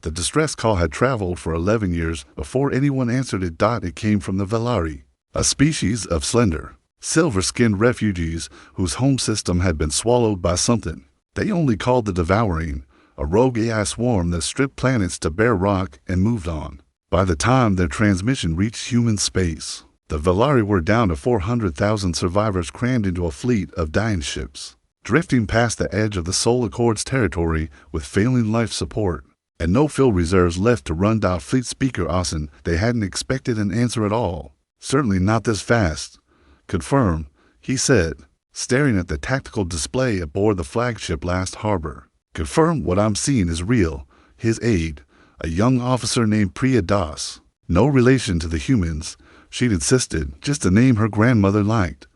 The distress call had traveled for 11 years before anyone answered it. It came from the Vellari, a species of slender, silver-skinned refugees whose home system had been swallowed by something they only called the Devouring, a rogue AI swarm that stripped planets to bare rock and moved on. By the time their transmission reached human space, the Vellari were down to 400,000 survivors crammed into a fleet of dying ships, drifting past the edge of the Soul Accord's territory with failing life support, and no fuel reserves left to run. Fleet Speaker Austin, they hadn't expected an answer at all. Certainly not this fast. Confirm, he said, staring at the tactical display aboard the flagship Last Harbor. Confirm what I'm seeing is real. His aide, a young officer named Priya Das, no relation to the humans, she'd insisted, just a name her grandmother liked,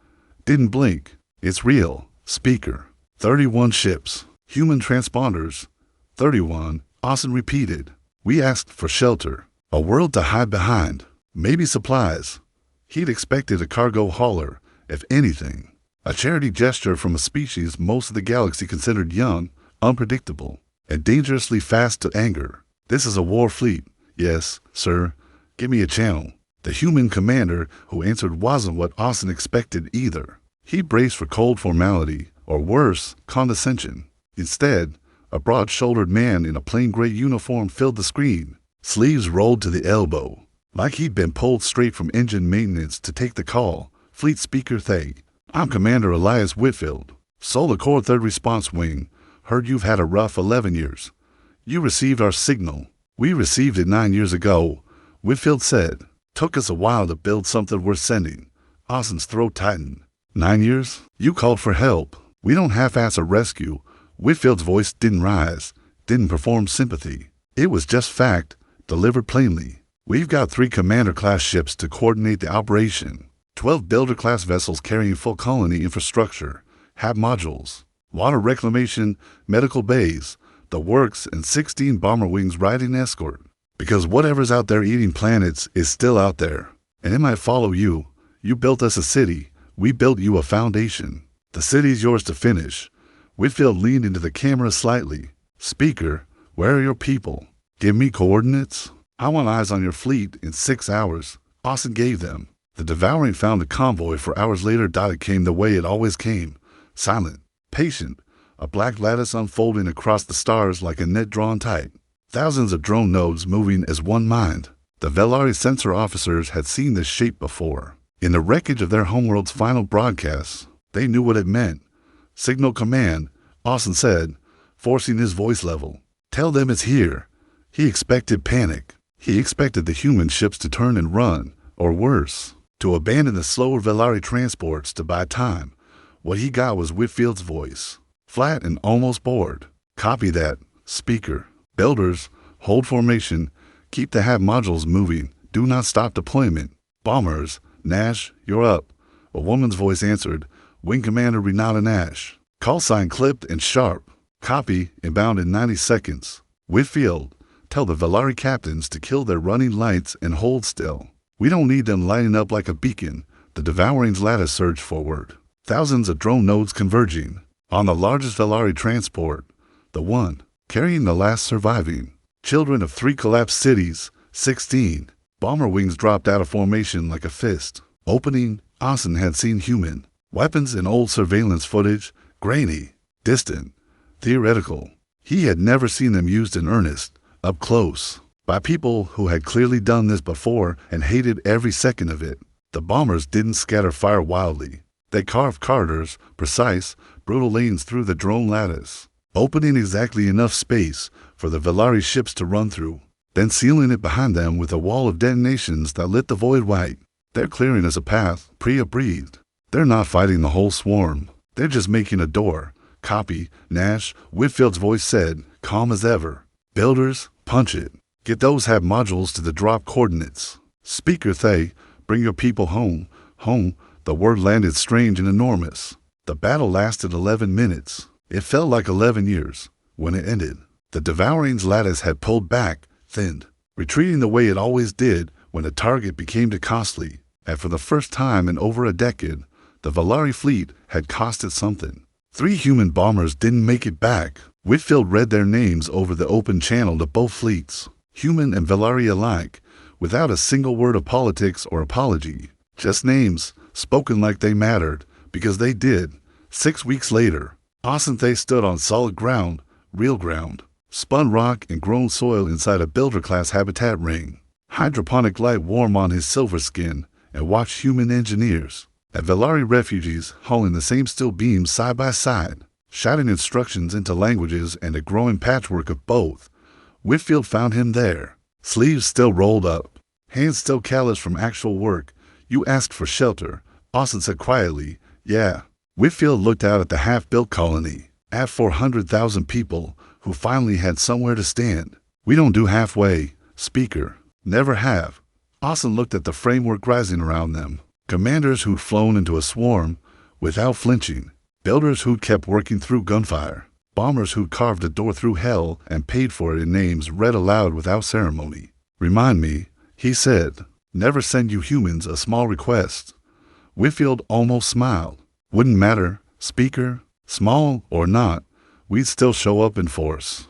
didn't blink. It's real, Speaker. 31 ships, human transponders. 31, Austin repeated. We asked for shelter, a world to hide behind, maybe supplies. He'd expected a cargo hauler, if anything. A charity gesture from a species most of the galaxy considered young, unpredictable, and dangerously fast to anger. This is a war fleet. Yes, sir. Give me a channel. The human commander who answered wasn't what Austin expected either. He braced for cold formality, or worse, condescension. Instead, a broad-shouldered man in a plain gray uniform filled the screen, sleeves rolled to the elbow, like he'd been pulled straight from engine maintenance to take the call. Fleet Speaker Thay. I'm Commander Elias Whitfield, Soul Accord 3rd Response Wing. Heard you've had a rough 11 years. You received our signal. We received it 9 years ago, Whitfield said. Took us a while to build something worth sending. Austin's throat tightened. 9 years? You called for help. We don't half-ass a rescue. Whitfield's voice didn't rise, didn't perform sympathy. It was just fact, delivered plainly. We've got 3 commander-class ships to coordinate the operation, 12 builder-class vessels carrying full colony infrastructure, HAB modules, water reclamation, medical bays, the works, and 16 bomber wings riding escort. Because whatever's out there eating planets is still out there, and it might follow you. You built us a city. We built you a foundation. The city's yours to finish. Whitfield leaned into the camera slightly. Speaker, where are your people? Give me coordinates. I want eyes on your fleet in 6 hours. Austin gave them. The Devouring found a convoy for hours later. It came the way it always came. Silent, patient, a black lattice unfolding across the stars like a net drawn tight. Thousands of drone nodes moving as one mind. The Vellari sensor officers had seen this shape before. In the wreckage of their homeworld's final broadcasts, they knew what it meant. Signal command, Austin said, forcing his voice level. Tell them it's here. He expected panic. He expected the human ships to turn and run, or worse, to abandon the slower Vellari transports to buy time. What he got was Whitfield's voice, flat and almost bored. Copy that, Speaker. Builders, hold formation, keep the HAB modules moving, do not stop deployment. Bombers, Nash, you're up. A woman's voice answered, Wing Commander Renata Nash. Call sign clipped and sharp. Copy, inbound in 90 seconds. Whitfield, tell the Vellari captains to kill their running lights and hold still. We don't need them lighting up like a beacon. The Devouring's lattice surged forward. Thousands of drone nodes converging. On the largest Vellari transport, the one carrying the last surviving. Children of 3 collapsed cities, 16. Bomber wings dropped out of formation like a fist. Opening, Austin had seen human. Weapons and old surveillance footage, grainy, distant, theoretical. He had never seen them used in earnest, up close, by people who had clearly done this before and hated every second of it. The bombers didn't scatter fire wildly. They carved corridors, precise, brutal lanes through the drone lattice, opening exactly enough space for the Vellari ships to run through, then sealing it behind them with a wall of detonations that lit the void white. They're clearing us a path, Priya breathed. They're not fighting the whole swarm. They're just making a door. Copy, Nash, Whitfield's voice said, calm as ever. Builders, punch it. Get those HAB modules to the drop coordinates. Speaker Thay, bring your people home. Home, the word landed strange and enormous. The battle lasted 11 minutes. It felt like 11 years. When it ended, the Devouring's lattice had pulled back, thinned, retreating the way it always did when a target became too costly. And for the first time in over a decade, the Vellari fleet had costed something. 3 human bombers didn't make it back. Whitfield read their names over the open channel to both fleets, human and Vellari alike, without a single word of politics or apology. Just names, spoken like they mattered, because they did. 6 weeks later, Osinthe stood on solid ground, real ground, spun rock and grown soil inside a builder-class habitat ring. Hydroponic light warm on his silver skin, and watched human engineers at Vellari refugees hauling the same steel beams side by side, shouting instructions into languages and a growing patchwork of both. Whitfield found him there, sleeves still rolled up, hands still calloused from actual work. "You asked for shelter," Austin said quietly. "Yeah." Whitfield looked out at the half-built colony, at 400,000 people who finally had somewhere to stand. "We don't do halfway, Speaker. Never have." Austin looked at the framework rising around them. Commanders who'd flown into a swarm without flinching. Builders who'd kept working through gunfire. Bombers who'd carved a door through hell and paid for it in names read aloud without ceremony. "Remind me," he said. "Never send you humans a small request." Whitfield almost smiled. "Wouldn't matter, Speaker. Small or not, we'd still show up in force."